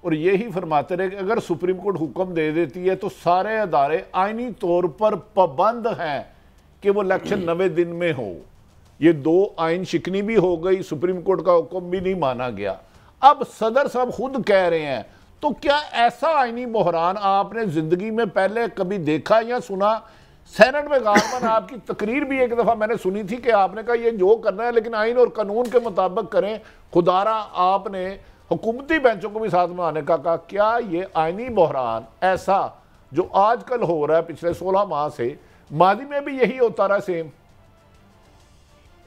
اور یہی فرماتے رہے کہ اگر سپریم کورٹ حکم دے دیتی ہے تو سارے ادارے آئینی طور پر پابند ہیں کہ وہ الیکشن 90 دن میں ہو. یہ 2 آئین شکنی بھی ہو گئی، سپریم کورٹ کا حکم بھی نہیں مانا گیا. اب صدر صاحب خود کہہ رہے ہیں، تو کیا ایسا آئینی بحران آپ نے زندگی میں پہلے کبھی دیکھا یا سنا؟ سینٹ میں غالباً آپ کی تقریر بھی ایک دفعہ میں نے سنی تھی کہ آپ نے کہا یہ جو کرنا ہے لیکن آئین اور قانون کے مطابق کریں. خدارا آپ نے حکومتی بینچوں کو بھی ساتھ میں آنے کا کہا. کیا یہ آئینی بحران ایسا جو آج کل ہو رہا ہے پچھلے 16 ماہ سے، ماضی میں بھی یہی ہوتا رہا سیم؟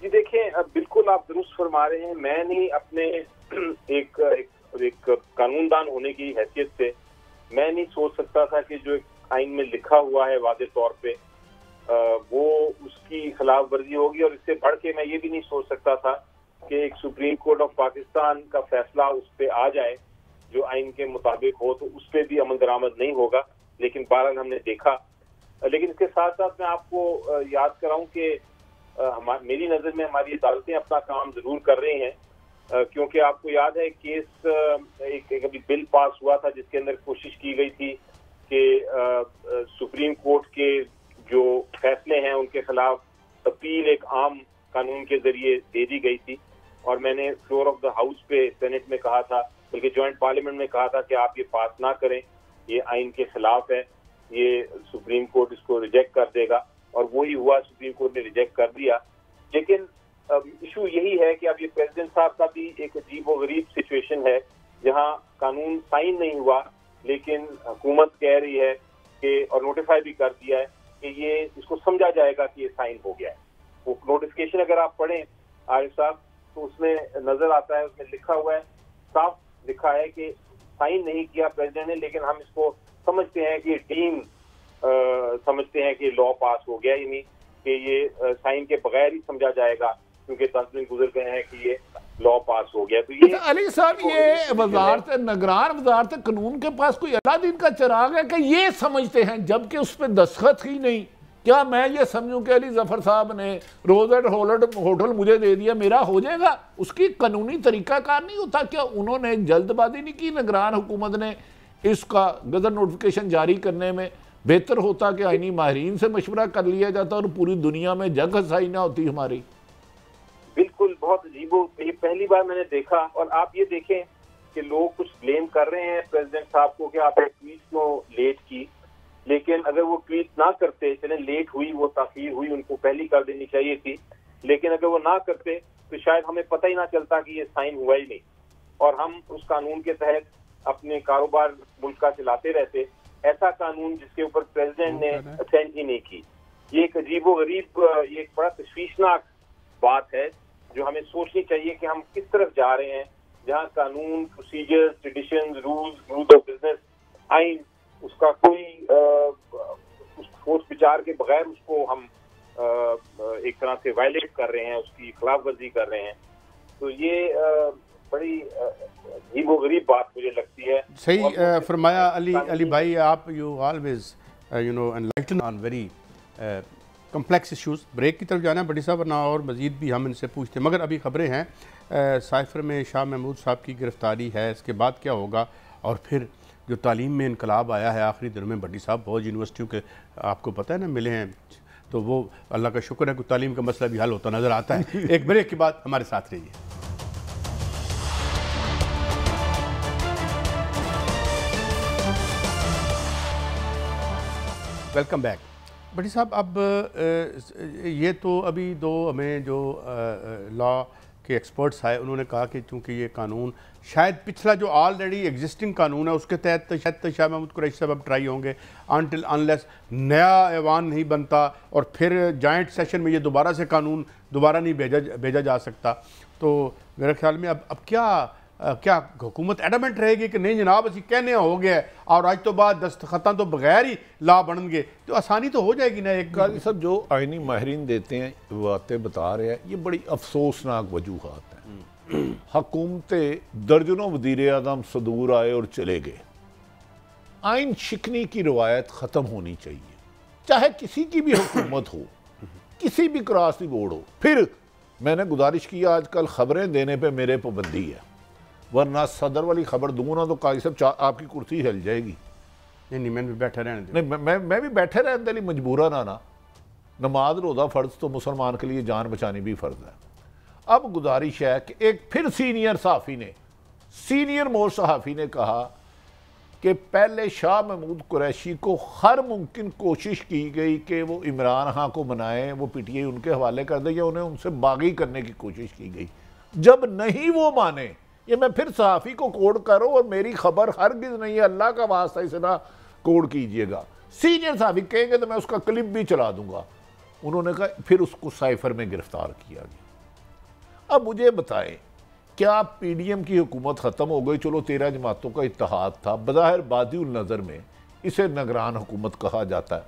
جی دیکھیں، بالکل آپ درست فرما رہے ہیں. میں نہیں اپنے ایک قانون دان ہونے کی حیثیت سے میں نہیں سوچ سکتا تھا کہ جو آئین میں لکھا ہوا ہے واضح طور پہ وہ اس کی خلاف ورزی ہوگی، اور اس سے بڑھ کے میں یہ بھی نہیں سوچ سکتا تھا کہ ایک سپریم کورٹ آف پاکستان کا فیصلہ اس پہ آ جائے جو آئین کے مطابق ہو تو اس پہ بھی عمل درآمد نہیں ہوگا. لیکن بہرحال ہم نے دیکھا. لیکن اس کے ساتھ ساتھ میں آپ کو یاد کراؤں کہ میری نظر میں ہماری عدالتیں اپنا کام ضرور کر رہی ہیں، کیونکہ آپ کو یاد ہے کیس ایک ابھی بل پاس ہوا تھا جس کے اندر کوشش کی گئی تھی کہ سپریم کورٹ کے جو فیصلے ہیں ان کے خلاف اپیل ایک عام قانون کے ذریعے دے دی گئی تھی. اور میں نے فلور آف دا ہاؤس پہ سینٹ میں کہا تھا، بلکہ جوائنٹ پارلیمنٹ میں کہا تھا کہ آپ یہ پاس نہ کریں، یہ آئین کے خلاف ہے، یہ سپریم کورٹ اس کو ریجیکٹ کر دے گا. اور وہی ہوا، سپریم کورٹ نے ریجیکٹ کر دیا. لیکن ایشو یہی ہے کہ اب یہ پریزیڈنٹ صاحب کا بھی ایک عجیب و غریب سچویشن ہے جہاں قانون سائن نہیں ہوا لیکن حکومت کہہ رہی ہے کہ، اور نوٹیفائی بھی کر دیا ہے کہ یہ اس کو سمجھا جائے گا کہ یہ سائن ہو گیا ہے. وہ نوٹیفکیشن اگر آپ پڑھیں عارف صاحب تو اس میں نظر آتا ہے، اس میں لکھا ہوا ہے، صاف لکھا ہے کہ سائن نہیں کیا پریزیڈنٹ نے، لیکن ہم اس کو سمجھتے ہیں کہ یہ ڈیم سمجھتے ہیں کہ لا پاس ہو گیا، یعنی کہ یہ سائن کے بغیر ہی سمجھا جائے گا کیونکہ 10 دن گزر گئے ہیں کہ یہ لا پاس ہو گیا. تو یہ علی صاحب یہ وزارت نگران وزارت قانون کے پاس کوئی اللہ دین کا چراغ ہے کہ یہ سمجھتے ہیں جبکہ اس پہ دستخط ہی نہیں؟ کیا میں یہ سمجھوں کہ علی ظفر صاحب نے روزٹ ہوٹل مجھے دے دیا میرا ہو جائے گا؟ اس کی قانونی طریقہ کار نہیں ہوتا؟ کیا انہوں نے جلد بازی نہیں کی؟ نگران حکومت نے اس کا گزر نوٹیفیکیشن جاری کرنے میں بہتر ہوتا کہ آئینی ماہرین سے مشورہ کر لیا جاتا اور پوری دنیا میں جگ ہسائی نہ ہوتی ہماری. بالکل بہت عجیب یہ پہلی بار میں نے دیکھا. اور آپ یہ دیکھیں کہ لوگ کچھ بلیم کر رہے ہیں پریزیڈنٹ صاحب کو کہ آپ نے ٹویٹ کو لیٹ کی، لیکن اگر وہ ٹویٹ نہ کرتے، چلیں لیٹ ہوئی، وہ تاخیر ہوئی، ان کو پہلی کر دینی چاہیے تھی، لیکن اگر وہ نہ کرتے تو شاید ہمیں پتہ ہی نہ چلتا کہ یہ سائن ہوا ہی نہیں اور ہم اس قانون کے تحت اپنے کاروبار ملک کا چلاتے رہتے. ایسا قانون جس کے اوپر پریزیڈنٹ نے اسینٹ ہی نہیں کی، یہ ایک عجیب و غریب، یہ ایک بڑا تشویشناک بات ہے جو ہمیں سوچنی چاہیے کہ ہم کس طرف جا رہے ہیں، جہاں قانون، procedure, tradition, rules of business, آئین، اس کا کوئی سوچ بچار کے بغیر اس کو ہم ایک طرح سے وائلیٹ کر رہے ہیں، اس کی خلاف ورزی کر رہے ہیں. تو یہ بڑی عجیب و غریب بات مجھے لگتی ہے. صحیح فرمایا علی بھائی. آپ you always enlighten on very complex issues. Break کی طرف جانا ہے بڑی صاحب، ورنہ اور مزید بھی ہم ان سے پوچھتے ہیں، مگر ابھی خبریں ہیں سائفر میں شاہ محمود صاحب کی گرفتاری ہے، اس کے بعد کیا ہوگا؟ اور پھر جو تعلیم میں انقلاب آیا ہے آخری دنوں میں بڑی صاحب، بہت یونیورسٹیوں کے آپ کو پتہ ہے نا ملے ہیں، تو وہ اللہ کا شکر ہے کہ تعلیم کا مسئلہ بھی حل ہوتا نظر آتا ہے. ایک بریک کے بعد ہمارے ساتھ رہیے. Welcome back. بڑی صاحب اب یہ تو ابھی دو ہمیں جو لا کے ایکسپرٹس آئے انہوں نے کہا کہ چونکہ یہ قانون شاید پچھلا جو آلریڈی ایگزسٹنگ قانون ہے اس کے تحت شاید شاہ محمود قریشی صاحب اب ٹرائی ہوں گے انٹل انلیس نیا ایوان نہیں بنتا اور پھر جوائنٹ سیشن میں یہ دوبارہ سے قانون دوبارہ نہیں بھیجا جا سکتا. تو میرے خیال میں اب کیا حکومت ایڈمنٹ رہے گی کہ نہیں جناب اسی کہنے ہو گیا اور آج تو بعد دستخطاں تو بغیر ہی لا بنن گے، تو آسانی تو ہو جائے گی نا. ایک قاضی صاحب جو آئینی ماہرین دیتے ہیں باتیں بتا رہے ہیں، یہ بڑی افسوسناک وجوہات ہیں. حکومتیں درجنوں وزیر اعظم صدور آئے اور چلے گئے. آئین شکنی کی روایت ختم ہونی چاہیے، چاہے کسی کی بھی حکومت ہو، کسی بھی کراسی بورڈ ہو. پھر میں نے گزارش کی آج کل خبریں دینے پہ میرے پابندی ہے، ورنہ صدر والی خبر دوں نا تو قاضی صاحب آپ کی کرسی ہل جائے گی. نہیں میں بھی بیٹھے رہنے دیں. نہیں میں بھی بیٹھے رہنے دیں، مجبورہ نا نماز روزہ فرض تو مسلمان کے لیے جان بچانی بھی فرض ہے. اب گزارش ہے کہ ایک پھر سینئر موسٹ صحافی نے کہا کہ پہلے شاہ محمود قریشی کو ہر ممکن کوشش کی گئی کہ وہ عمران خان کو منائیں، وہ پی ٹی آئی ان کے حوالے کر دے یا انہیں ان سے باغی کرنے کی کوشش کی گئی. جب نہیں وہ مانے، یہ میں پھر صحافی کو کوڈ کروں اور میری خبر ہرگز نہیں ہے، اللہ کا واسطہ اسے نہ کوڈ کیجئے گا. سینئر صحافی کہیں گے تو میں اس کا کلپ بھی چلا دوں گا. انہوں نے کہا پھر اس کو سائفر میں گرفتار کیا گیا. اب مجھے بتائیں کیا پی ڈی ایم کی حکومت ختم ہو گئی؟ چلو 13 جماعتوں کا اتحاد تھا، بظاہر بادی النظر میں اسے نگران حکومت کہا جاتا ہے.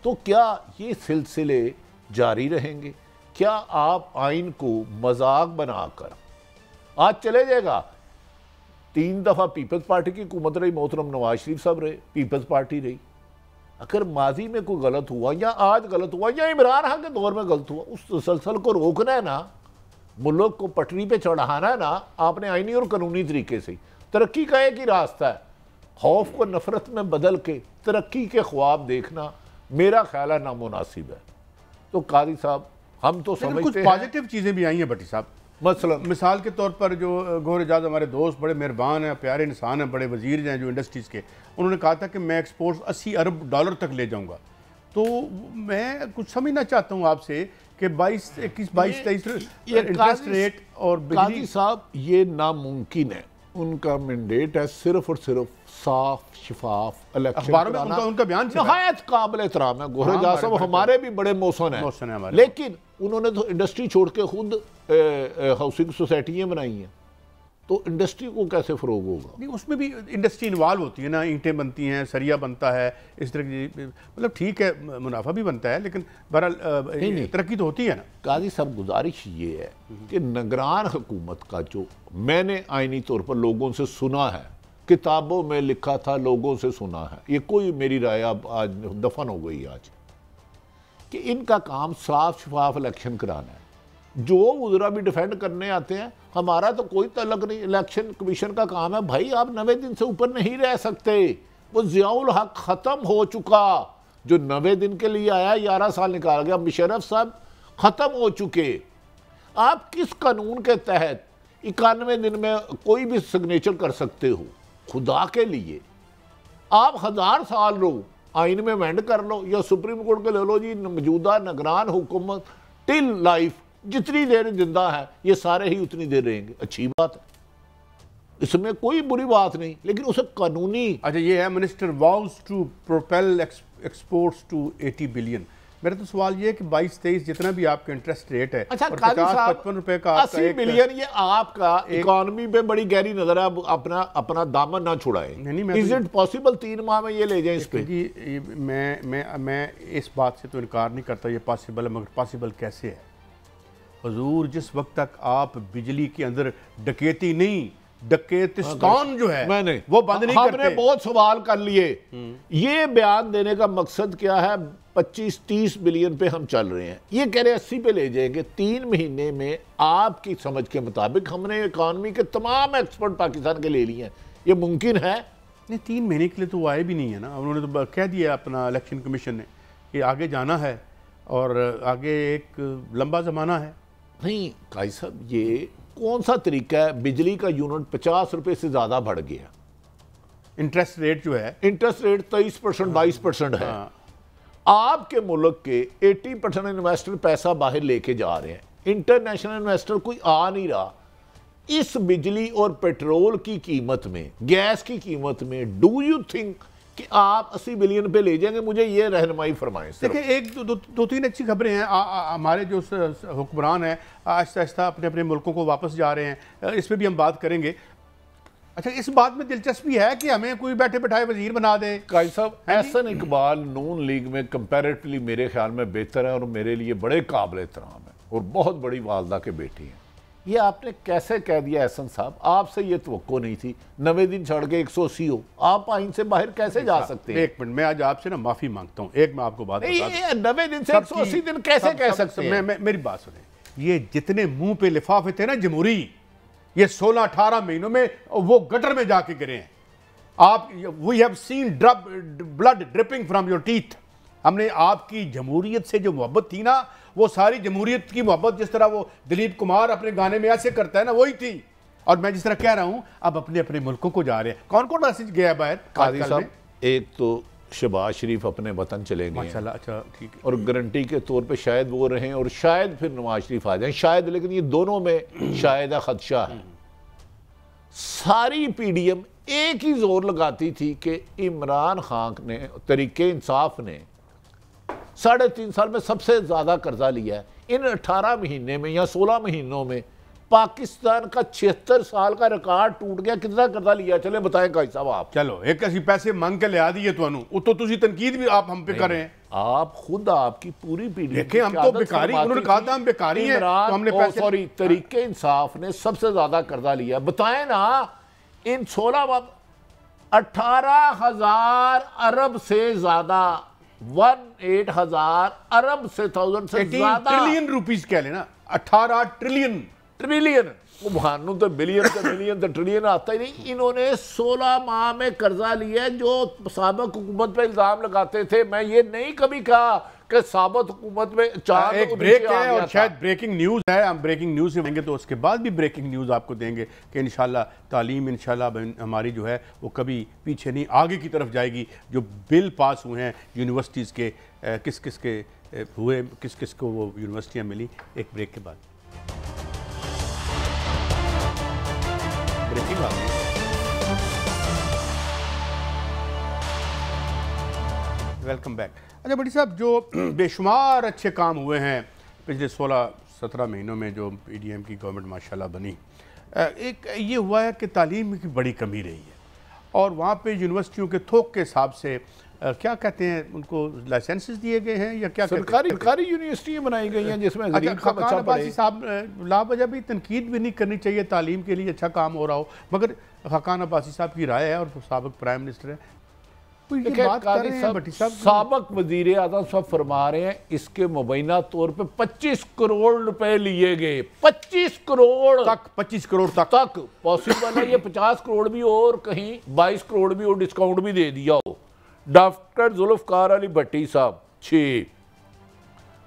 تو کیا یہ سلسلے جاری رہیں گے؟ کیا آپ آئین کو مذاق بنا کر آج چلے جائے گا؟ 3 دفعہ پیپلز پارٹی کی حکومت رہی، محترم نواز شریف صاحب رہے، پیپلز پارٹی رہی. اگر ماضی میں کوئی غلط ہوا یا آج غلط ہوا یا عمران خان کے دور میں غلط ہوا، اس تسلسل کو روکنا ہے نا، ملک کو پٹری پہ چڑھانا ہے نا آپ نے آئینی اور قانونی طریقے سے. ترقی کا ایک ہی راستہ ہے، خوف کو نفرت میں بدل کے ترقی کے خواب دیکھنا میرا خیال ہے نامناسب ہے. تو قاضی صاحب ہم تو سمجھتے ہیں کچھ پازیٹیو چیزیں بھی آئی ہیں بٹی صاحب. مثال کے طور پر جو گوھر اجاز ہمارے دوست بڑے مہربان ہیں، پیارے انسان ہیں، بڑے وزیر ہیں جو انڈسٹریز کے، انہوں نے کہا تھا کہ میں ایکسپورٹس $80 ارب تک لے جاؤں گا. تو میں کچھ سمجھنا چاہتا ہوں آپ سے کہ 22-23 انٹرسٹ ریٹ اور قاضی صاحب یہ ناممکن ہے. ان کا مینڈیٹ ہے صرف اور صرف صاف شفاف الیکشن اخباروں میں ان کا بیان نہایت قابل احترام ہے. گوھر اجاز صاحب ہمارے بھی بڑے موسن ہیں، لیکن انہوں نے تو انڈسٹری چھوڑ کے خود ہاؤسنگ سوسائٹیاں بنائی ہیں. تو انڈسٹری کو کیسے فروغ ہوگا؟ نہیں اس میں بھی انڈسٹری انوالو ہوتی ہے نا، اینٹیں بنتی ہیں، سریا بنتا ہے، اس طرح کی مطلب ٹھیک ہے منافع بھی بنتا ہے لیکن بہرحال ترقی تو ہوتی ہے نا۔ قاضی صاحب گزارش یہ ہے کہ نگران حکومت کا جو میں نے آئینی طور پر لوگوں سے سنا ہے، کتابوں میں لکھا تھا، لوگوں سے سنا ہے، یہ کوئی میری رائے اب آج دفن ہو گئی آج، کہ ان کا کام صاف شفاف الیکشن کرانا ہے۔ جو وزراء بھی ڈیفینڈ کرنے آتے ہیں، ہمارا تو کوئی تعلق نہیں، الیکشن کمیشن کا کام ہے۔ بھائی آپ 90 دن سے اوپر نہیں رہ سکتے، وہ ضیاء الحق ختم ہو چکا، جو 90 دن کے لیے آیا 11 سال نکال گیا، مشرف صاحب ختم ہو چکے۔ آپ کس قانون کے تحت 91 دن میں کوئی بھی سگنیچر کر سکتے ہو؟ خدا کے لیے آپ 1000 سال رہو، آئین میں امینڈ کر لو یا سپریم کورٹ کے لے لو جی، موجودہ نگران حکومت ٹل لائف جتنی دیر زندہ ہے یہ سارے ہی اتنی دیر رہیں گے، اچھی بات ہے، اس میں کوئی بری بات نہیں، لیکن اسے قانونی۔ اچھا یہ ہے minister vows to propel exports to 80 billion. میرا تو سوال یہ ہے کہ 22-23 جتنا بھی آپ کا انٹرسٹ ریٹ ہے، اچھا اور قاضی صاحب 50-55 روپے کا آپ کا 80 بلین، یہ آپ کا اکانومی پہ بڑی گہری نظر ہے، اپنا دامن نہ چھڑائیں۔ از اٹ پاسبل 3 ماہ میں یہ لے جائیں اس پہ؟ جی میں اس بات سے تو انکار نہیں کرتا یہ پاسبل ہے، مگر پاسبل کیسے ہے؟ حضور جس وقت تک آپ بجلی کے اندر ڈکیتی نہیں، ڈکیتستان جو ہے وہ بند نہیں کرتے۔ ہم نے بہت سوال کر لیے، یہ بیان دینے کا مقصد کیا ہے؟ 25-30 بلین پہ ہم چل رہے ہیں، یہ کہہ رہے 80 پہ لے جائیں گے 3 مہینے میں۔ آپ کی سمجھ کے مطابق ہم نے اکانومی کے تمام ایکسپرٹ پاکستان کے لے لیے ہیں، یہ ممکن ہے؟ نہیں 3 مہینے کے لیے تو وہ آئے بھی نہیں ہے نا، انہوں نے تو کہہ دیا اپنا الیکشن کمیشن نے کہ آگے جانا ہے اور آگے ایک لمبا زمانہ ہے۔ نہیں قاضی صاحب یہ کون سا طریقہ ہے؟ بجلی کا یونٹ 50 روپے سے زیادہ بڑھ گیا، انٹرسٹ ریٹ جو ہے، انٹرسٹ ریٹ 23% 22% ہے۔ آپ کے ملک کے 80% انویسٹر پیسہ باہر لے کے جا رہے ہیں، انٹرنیشنل انویسٹر کوئی آ نہیں رہا۔ اس بجلی اور پیٹرول کی قیمت میں، گیس کی قیمت میں، ڈو یو تھنک کہ آپ 80 بلین پہ لے جائیں گے؟ مجھے یہ رہنمائی فرمائیں۔ دیکھیں ایک دو تین اچھی خبریں ہیں، ہمارے جو حکمران ہیں آہستہ آہستہ اپنے اپنے ملکوں کو واپس جا رہے ہیں، اس پہ بھی ہم بات کریں گے۔ اچھا اس بات میں دلچسپی ہے کہ ہمیں کوئی بیٹھے بٹھائے وزیر بنا دے۔ قاضی صاحب احسن اقبال نون لیگ میں کمپیریٹلی میرے خیال میں بہتر ہے اور میرے لیے بڑے قابل احترام ہے اور بہت بڑی والدہ کے بیٹی ہیں۔ یہ آپ نے کیسے کہہ دیا احسن صاحب؟ آپ سے یہ توقع نہیں تھی 90 دن چھڑ کے 180 ہو، آپ آئین سے باہر کیسے جا سکتے ہیں؟ ایک منٹ میں آج آپ سے نا معافی مانگتا ہوں، ایک میں آپ کو بات بتا دوں۔ 90 دن سے 180 دن کیسے کہہ سکتے ہیں؟ میری بات سنیں، یہ جتنے منہ پہ لفافے تھے نا جمہوری، یہ 16-18 مہینوں میں وہ گٹر میں جا کے گرے ہیں۔ آپ we have seen blood dripping from your teeth. ہم نے آپ کی جمہوریت سے جو محبت تھی نا، وہ ساری جمہوریت کی محبت جس طرح وہ دلیپ کمار اپنے گانے میں ایسے کرتا ہے نا، وہی تھی۔ اور میں جس طرح کہہ رہا ہوں اب اپنے اپنے ملکوں کو جا رہے ہیں۔ کون کون میسج گیا باہر؟ قاضی صاحب ایک تو شہباز شریف اپنے وطن چلے گئے ماشاءاللہ، اچھا ٹھیک ہے، اور گارنٹی کے طور پہ شاید وہ رہیں اور شاید پھر نواز شریف آ جائیں، شاید، لیکن یہ دونوں میں شاید ہے، خدشہ ہے۔ ساری پی ڈی ایم ایک ہی زور لگاتی تھی کہ عمران خان نے، تحریک انصاف نے 3.5 سال میں سب سے زیادہ قرضہ لیا ہے۔ ان 18 مہینے میں یا 16 مہینوں میں پاکستان کا 76 سال کا ریکارڈ ٹوٹ گیا۔ کتنا قرضہ لیا چلے بتائیں قاضی صاحب آپ؟ چلو ایک اسی پیسے مانگ کے لیا دیے تو تسی تنقید بھی آپ ہم پہ کر رہے ہیں۔ آپ خود آپ کی پوری پی ڈی ایم دیکھیں ہم تو بیکاری، انہوں نے کہا تھا ہم بیکاری ہیں تو ہم نے پیسے، سوری تحریک انصاف نے سب سے زیادہ قرضہ لیا۔ بتائیں نا ان 18,000 ارب سے زیادہ، 18,000 ارب سے 1000 سے زیادہ، ٹریلین روپیز کہہ لینا، 18 ٹریلین وہ بھانوں تو بلین تو ملین تو ٹریلین آتا ہی نہیں۔ انہوں نے 16 ماہ میں قرضہ لیا ہے، جو سابق حکومت پہ الزام لگاتے تھے۔ میں یہ نہیں کبھی کہا کہ سابق حکومت میں چاند ایک بریک ہے اور شاید بریکنگ نیوز ہے، ہم بریکنگ نیوز سے دیں گے تو اس کے بعد بھی بریکنگ نیوز آپ کو دیں گے کہ انشاءاللہ تعلیم انشاءاللہ ہماری جو ہے وہ کبھی پیچھے نہیں آگے کی طرف جائے گی۔ جو بل پاس ہوئے ہیں یونیورسٹیز کے، کس کس کے ہوئے، کس کس کو وہ یونیورسٹیاں ملی، ایک بریک کے بعد بریکنگ آ گئی۔ Welcome back. اچھا بڑی صاحب، جو بے شمار اچھے کام ہوئے ہیں پچھلے 16-17 مہینوں میں جو پی ڈی ایم کی گورنمنٹ ماشاءاللہ بنی، ایک یہ ہوا ہے کہ تعلیم کی بڑی کمی رہی ہے، اور وہاں پہ یونیورسٹیوں کے تھوک کے حساب سے کیا کہتے ہیں ان کو لائسنسز دیے گئے ہیں یا کیا سرکاری یونیورسٹیاں بنائی گئی ہیں جس میں غریب کا بچہ پڑھے. صاحب لا وجہ بھی تنقید بھی نہیں کرنی چاہیے، تعلیم کے لیے اچھا کام ہو رہا ہو، مگر خاقان عباسی صاحب کی رائے ہے اور سابق پرائم منسٹر ہیں، سابق وزیر اعظم صاحب فرما رہے ہیں اس کے مبینہ طور پہ 25 کروڑ روپے لیے گئے، 25 کروڑ تک پاسبل ہے یہ 50 کروڑ بھی ہو اور کہیں 22 کروڑ بھی ہو، ڈسکاؤنٹ بھی دے دیا ہو. ڈاکٹر ذوالفقار علی بھٹی صاحب 6،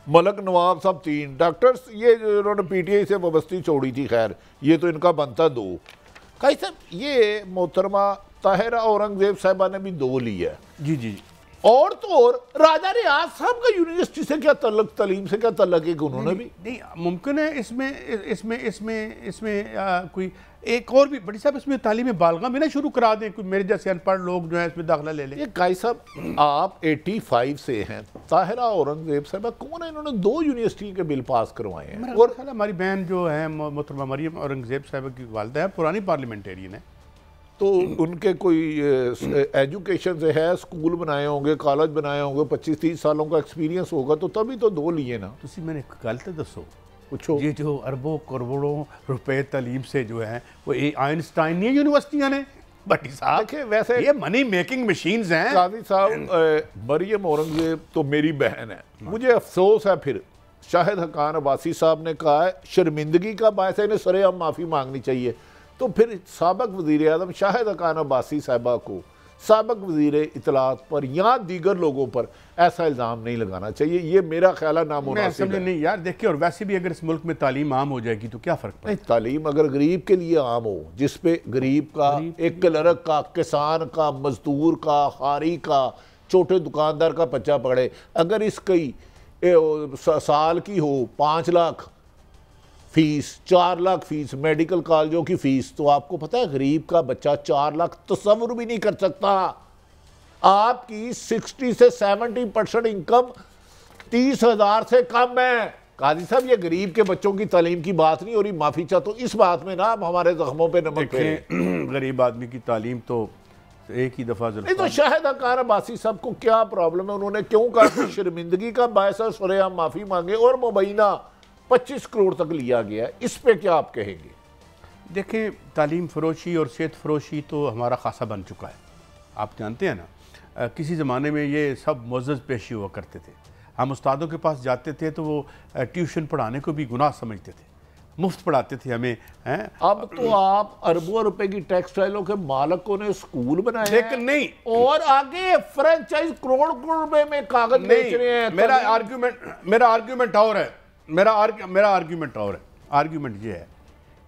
ملک نواب صاحب 3، ڈاکٹرز یہ انہوں نے پی ٹی آئی سے وابستی چھوڑی تھی، خیر یہ تو ان کا بنتا 2. قاضی صاحب یہ محترمہ طاہرہ اورنگزیب صاحبہ نے بھی 2 لیا ہے. جی اور تو اور راجہ ریاض صاحب کا یونیورسٹی سے کیا تعلق، تعلیم سے کیا تعلق ہے کہ انہوں نے بھی نہیں ممکن ہے اس میں کوئی ایک اور بھی بڑی صاحب اس میں تعلیم بالغہ میں نہ شروع کرا دیں، کوئی میرے جیسے ان پڑھ لوگ جو ہیں اس میں داخلہ لے لیں. یہ قاضی صاحب آپ 85 سے ہیں، طاہرہ اورنگزیب صاحبہ کون ہے، انہوں نے 2 یونیورسٹی کے بل پاس کروائے ہیں. اور ہماری بہن جو ہے محترمہ مریم اورنگزیب صاحبہ کی والدہ ہے، پرانی پارلیمنٹیرین ہے، تو ان کے کوئی ایجوکیشن سے ہے، اسکول بنائے ہوں گے، کالج بنائے ہوں گے، 25-30 سالوں کا ایکسپیرینس ہوگا، تو تبھی تو 2 لیے نا. تسی میں نے ایک گل تے دسو، پوچھو یہ جو اربوں کروڑوں روپے تعلیم سے جو ہیں وہ آئنسٹائن نہیں یونیورسٹیاں نے بھٹی صاحب، دیکھیں ویسے یہ منی میکنگ مشینز ہیں. قاضی صاحب مریم اورنگزیب تو میری بہن ہے، مجھے افسوس ہے پھر شاہد حقان عباسی صاحب نے کہا ہے شرمندگی کا باعث ہے، انہیں سرے عام معافی مانگنی چاہیے. تو پھر سابق وزیر اعظم شاہد حقان عباسی صاحبہ کو سابق وزیر اطلاعات پر یا دیگر لوگوں پر ایسا الزام نہیں لگانا چاہیے، یہ میرا خیال ہے نامناسب ہے. نہیں یار دیکھیں، اور ویسے بھی اگر اس ملک میں تعلیم عام ہو جائے گی تو کیا فرق پڑے؟ تعلیم اگر غریب کے لیے عام ہو، جس پہ غریب کا، ایک کلرک کا، کسان کا، مزدور کا، خاری کا، چھوٹے دکاندار کا بچہ پڑھے، اگر اس کی سال کی ہو 5 lakh fees, 4 lakh fees, medical کالجوں کی فیس، تو آپ کو پتہ ہے غریب کا بچہ 4 لاکھ تصور بھی نہیں کر سکتا. آپ کی 60 سے 70% انکم 30,000 سے کم ہے. قاضی صاحب یہ غریب کے بچوں کی تعلیم کی بات نہیں ہو رہی، معافی چاہتا ہوں اس بات میں نا ہمارے زخموں پہ نمک پھیریں. غریب آدمی کی تعلیم تو ایک ہی دفعہ نہیں تو شاہد حقان عباسی صاحب کو کیا پرابلم ہے، انہوں نے کیوں کہا کہ شرمندگی کا باعث ہے، سرے عام معافی مانگے، اور مبینہ 25 کروڑ تک لیا گیا ہے، اس پہ کیا آپ کہیں گے؟ دیکھیں تعلیم فروشی اور صحت فروشی تو ہمارا خاصا بن چکا ہے. آپ جانتے ہیں نا کسی زمانے میں یہ سب معزز پیشی ہوا کرتے تھے، ہم استادوں کے پاس جاتے تھے تو وہ ٹیوشن پڑھانے کو بھی گناہ سمجھتے تھے، مفت پڑھاتے تھے ہمیں. اب تو آپ اربوں روپے کی ٹیکسٹائلوں کے مالکوں نے اسکول بنائے ہیں، لیکن نہیں، اور آگے فرنچائز کروڑ روپے میں کاغذ بیچ رہے ہیں. میرا آرگیومنٹ اور ہے، میرا آرگیومنٹ اور ہے. آرگیومنٹ یہ ہے،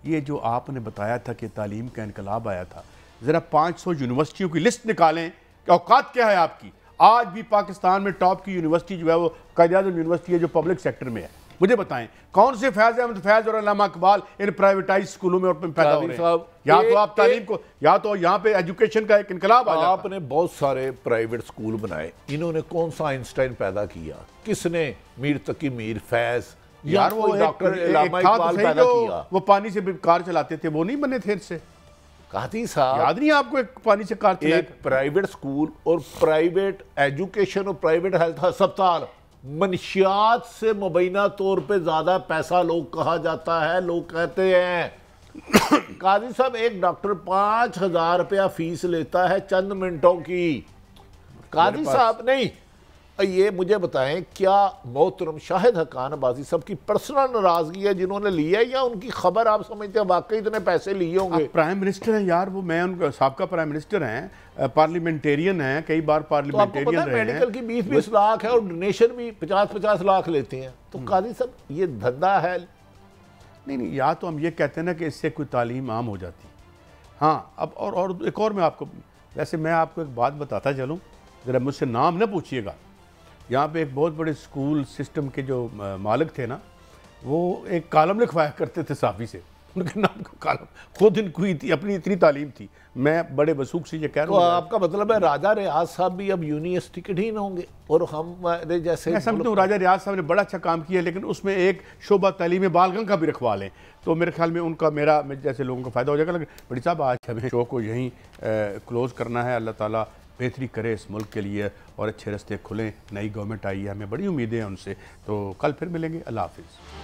یہ جو آپ نے بتایا تھا کہ تعلیم کا انقلاب آیا تھا، ذرا 500 یونیورسٹیوں کی لسٹ نکالیں کہ اوقات کیا ہے آپ کی. آج بھی پاکستان میں ٹاپ کی یونیورسٹی جو ہے وہ قائد اعظم یونیورسٹی ہے جو پبلک سیکٹر میں ہے. مجھے بتائیں کون سے فیض احمد فیض اور علامہ اقبال ان پرائیویٹائز اسکولوں میں پیدا ہو رہے ہیں؟ یا تو آپ تعلیم کو، یا تو یہاں پہ ایجوکیشن کا ایک انقلاب آ جاتا. آپ نے بہت سارے پرائیویٹ اسکول بنائے، انہوں نے کون سا آئنسٹائن پیدا کیا؟ کس نے؟ میر تقی میر، فیض، یار وہ ڈاکٹر علامہ اقبال پیدا کیا. وہ پانی سے کار چلاتے تھے، وہ نہیں بنے تھے سے. قاضی صاحب یاد نہیں آپ کو ایک پانی سے کار چلاتے؟ ایک پرائیویٹ اسکول اور پرائیویٹ ایجوکیشن اور پرائیویٹ ہیلتھ ہسپتال، منشیات سے مبینہ طور پہ زیادہ پیسہ لوگ کہا جاتا ہے، لوگ کہتے ہیں. قاضی صاحب ایک ڈاکٹر 5,000 روپیہ فیس لیتا ہے چند منٹوں کی. قاضی صاحب نہیں، یہ مجھے بتائیں کیا محترم شاہد حقان عباسی صاحب کی پرسنل ناراضگی ہے جنہوں نے لیا ہے، یا ان کی خبر آپ سمجھتے ہیں واقعی اتنے پیسے لیے ہوں گے؟ پرائم منسٹر ہیں یار، وہ میں ان کا سابقہ پرائم منسٹر ہیں، پارلیمنٹیرین ہیں، کئی بار پارلیمنٹیرین رہے ہیں. تو آپ کو پتہ ہے میڈیکل کی 20-20 لاکھ ہے اور ڈونیشن بھی 50-50 لاکھ لیتے ہیں. تو قاضی صاحب یہ دھندا ہے. نہیں، یا تو ہم یہ کہتے ہیں نا کہ اس سے کوئی تعلیم عام ہو جاتی. ہاں اب اور ایک اور میں آپ کو، ویسے میں آپ کو ایک بات بتاتا چلوں، ذرا مجھ سے نام نہ پوچھیے گا. یہاں پہ ایک بہت بڑے اسکول سسٹم کے جو مالک تھے نا، وہ ایک کالم لکھوایا کرتے تھے صحافی سے ان کے نام کا کالم خود ان کو ہی تھی، اپنی اتنی تعلیم تھی. میں بڑے وثوق سے یہ کہہ تو رہا ہوں. آپ کا مطلب ہے راجہ ریاض صاحب بھی اب یونیورسٹی کے ہی نہ ہوں گے، اور ہمارے جیسے میں سمجھتا ہوں راجہ ریاض صاحب نے بڑا اچھا کام کیا، لیکن اس میں ایک شعبہ تعلیم بالغوں کا بھی رکھوا لیں تو میرے خیال میں ان کا میرا جیسے لوگوں کو فائدہ ہو جائے گا. لیکن بڑی صاحب آج ہمیں شو کو یہیں کلوز کرنا ہے. اللہ تعالیٰ بہتری کرے اس ملک کے لیے اور اچھے رستے کھلیں. نئی گورنمنٹ آئی ہے، ہمیں بڑی امیدیں ہیں ان سے. تو کل پھر ملیں گے. اللہ حافظ.